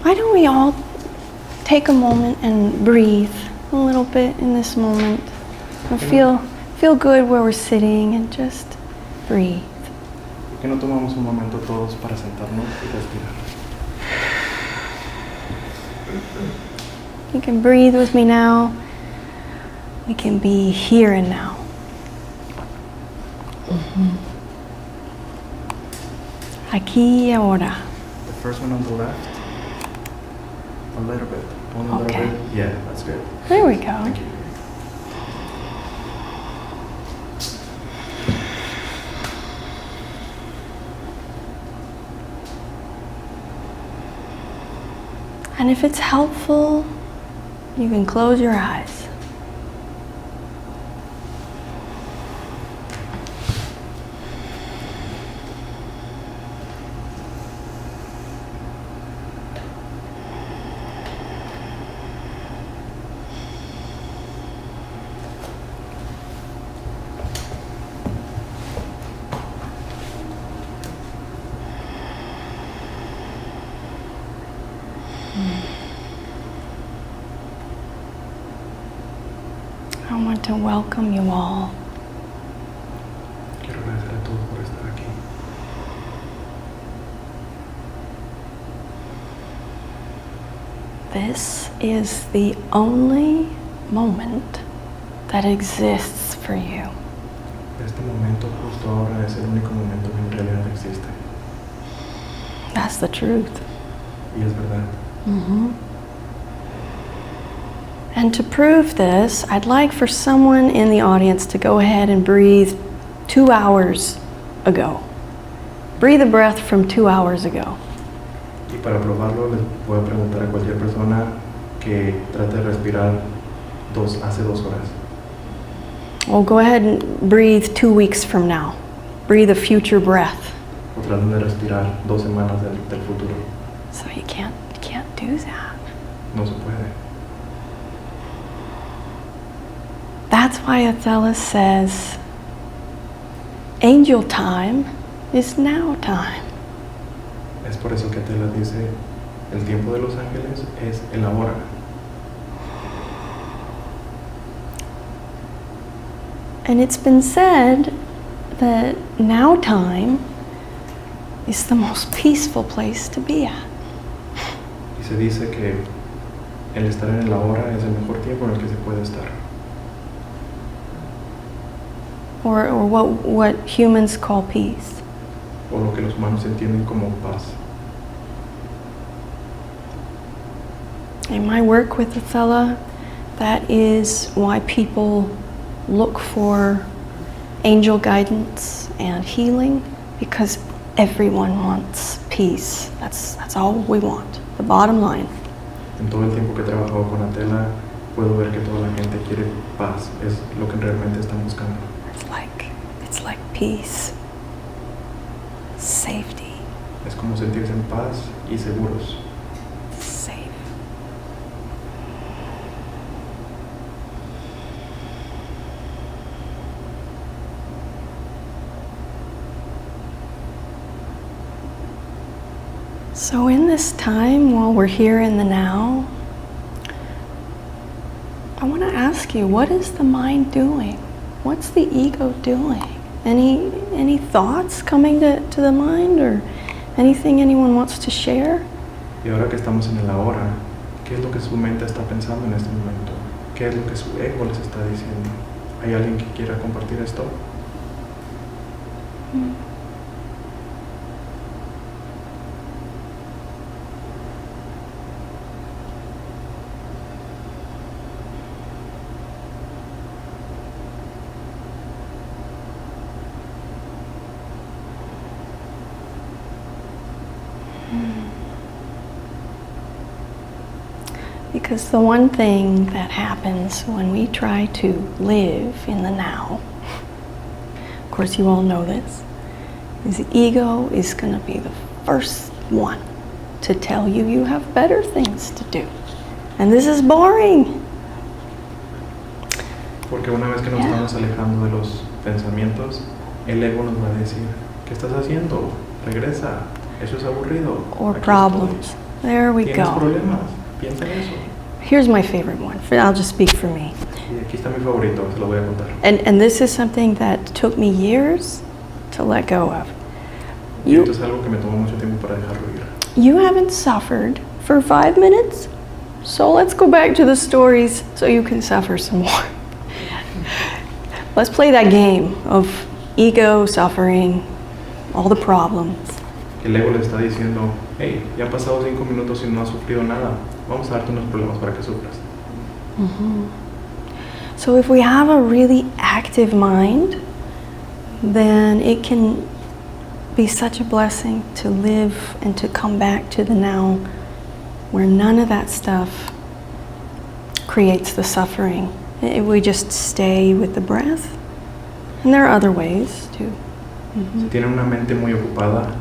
Why don't we all take a moment and breathe a little bit in this moment and feel good where we're sitting and just breathe. ¿Por qué no tomamos un momento todos para sentarnos y respirar? You can breathe with me now. We can be here and now. Aquí y ahora. The first one on the left. A little bit. One a little Okay. bit. Yeah, that's good. There we go. Thank you. And if it's helpful, you can close your eyes. I want to welcome you all. Quiero agradecer a todos por estar aquí. This is the only moment that exists for you. Este momento justo ahora es el único momento que en realidad existe. That's the truth. Y es verdad. And to prove this, I'd like for someone in the audience to go ahead and breathe 2 hours ago. Breathe a breath from 2 hours ago. Y para probarlo les voy a preguntar a cualquier persona que trate de respirar hace 2 horas. Well, go ahead and breathe 2 weeks from now. Breathe a future breath. O traten de respirar 2 semanas del futuro. So you can't do that. No se puede. That's why Athella says, angel time is now time. Es por eso que Athella dice, el tiempo de los ángeles es el ahora. And it's been said that now time is the most peaceful place to be at. Y se dice que el estar en el ahora es el mejor tiempo en el que se puede estar. Or what humans call peace. O lo que los humanos entienden como paz. In my work with Athella, that is why people look for angel guidance and healing, because everyone wants peace. That's all we want, the bottom line. En todo el tiempo que he trabajado con Athella, puedo ver que toda la gente quiere paz, es lo que realmente están buscando. It's like peace, safety. Es como sentirse en paz y seguros. Safe. So in this time, while we're here in the now, I want to ask you, what is the mind doing? What's the ego doing? Any thoughts coming to the mind, or anything anyone wants to share? Y ahora que estamos en el ahora, ¿qué es lo que su mente está pensando en este momento? ¿Qué es lo que su ego les está diciendo? ¿Hay alguien que quiera compartir esto? Because the one thing that happens when we try to live in the now, of course you all know this, is the ego is going to be the first one to tell you you have better things to do. And this is boring. Porque una vez que nos estamos alejando de los pensamientos, el ego nos va a decir, ¿qué estás haciendo? Regresa, eso es aburrido. Or Aquí problems. estoy. There we ¿Tienes go. problemas? Piensa en eso. Here's my favorite one. I'll just speak for me. Y aquí está mi favorito, se lo voy a contar. And this is something that took me years to let go of. Y esto es algo que me tomó mucho tiempo para dejarlo ir. You haven't suffered for 5 minutes, so let's go back to the stories so you can suffer some more. Let's play that game of ego, suffering, all the problems. El ego le está diciendo, hey, ya han pasado 5 minutos y no has sufrido nada. Vamos a darte unos problemas para que sufras. Mm-hmm. So if we have a really active mind, then it can be such a blessing to live and to come back to the now where none of that stuff creates the suffering. We just stay with the breath. And there are other ways too. Si tienen una mente muy ocupada,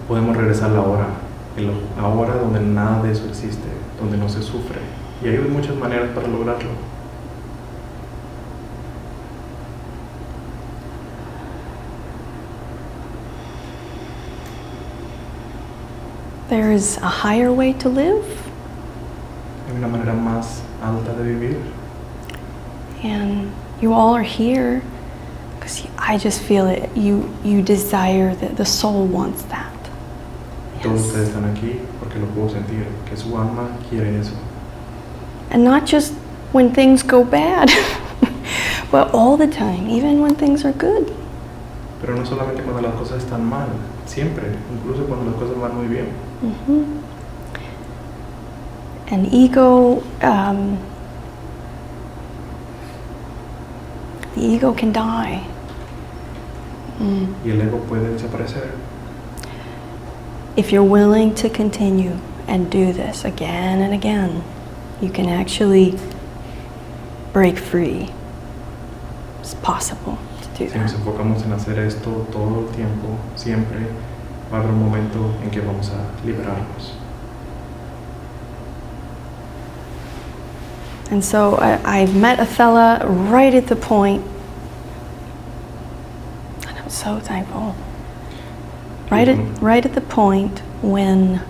podemos regresar a la hora, la hora donde nada de eso existe, donde no se sufre. Y hay muchas maneras para lograrlo. There is a higher way to live. Hay una manera más alta de vivir. And you all are here because I just feel it. You desire that the soul wants that. Todos Yes. ustedes están aquí porque lo puedo sentir, que su alma quiere eso. And not just when things go bad, but all the time, even when things are good. Pero no solamente cuando las cosas están mal, siempre, incluso cuando las cosas van muy bien. Mm-hmm. And ego, the ego can die. Y el ego puede desaparecer. If you're willing to continue and do this again and again, you can actually break free. It's possible to do Si nos that. enfocamos en hacer esto todo el tiempo, siempre va a haber un momento en que vamos a liberarnos. And so I've met Athella right at the point, and I'm so thankful. Right at the point when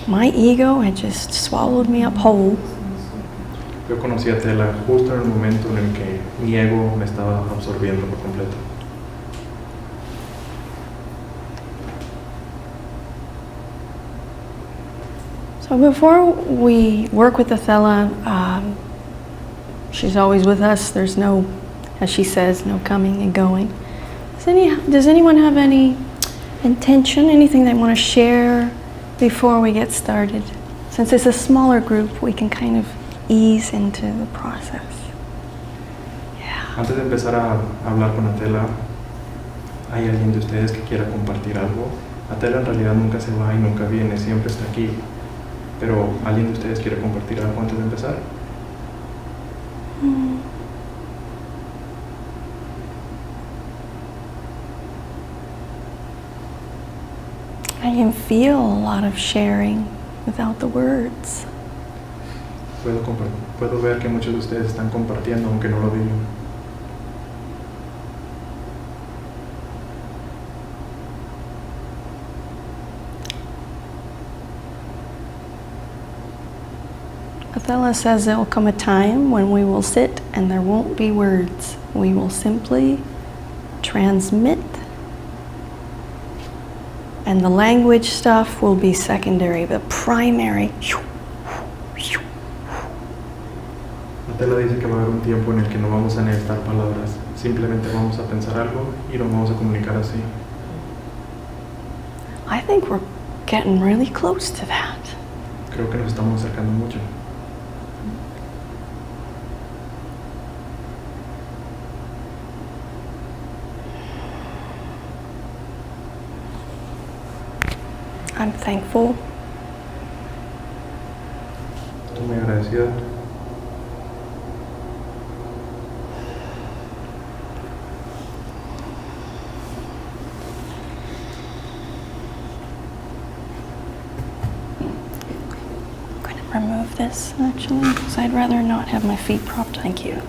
my ego had just swallowed me up whole. Yo conocí a Athella justo en el momento en el que mi ego me estaba absorbiendo por completo. So before we work with Athella, she's always with us. There's no, as she says, no coming and going. Does anyone have any intention, anything they want to share before we get started? Since it's a smaller group, we can kind of ease into the process. Yeah. Antes de empezar a hablar con Athella, ¿hay alguien de ustedes que quiera compartir algo? Athella en realidad nunca se va y nunca viene, siempre está aquí. Pero ¿alguien de ustedes quiere compartir algo antes de empezar? I can feel a lot of sharing without the words. Puedo ver que muchos de ustedes están compartiendo aunque no lo digan. Athella says there will come a time when we will sit and there won't be words. We will simply transmit, and the language stuff will be secondary, but primary. Athella dice que va a haber un tiempo en el que no vamos a necesitar palabras, simplemente vamos a pensar algo y nos vamos a comunicar así. I think we're getting really close to that. Creo que nos estamos acercando mucho. I'm thankful. Estoy muy agradecida. I'm going to remove this actually, because I'd rather not have my feet propped. Thank you.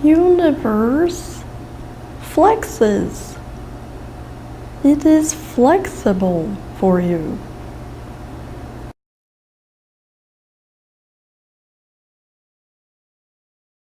universe flexes. It is flexible for you.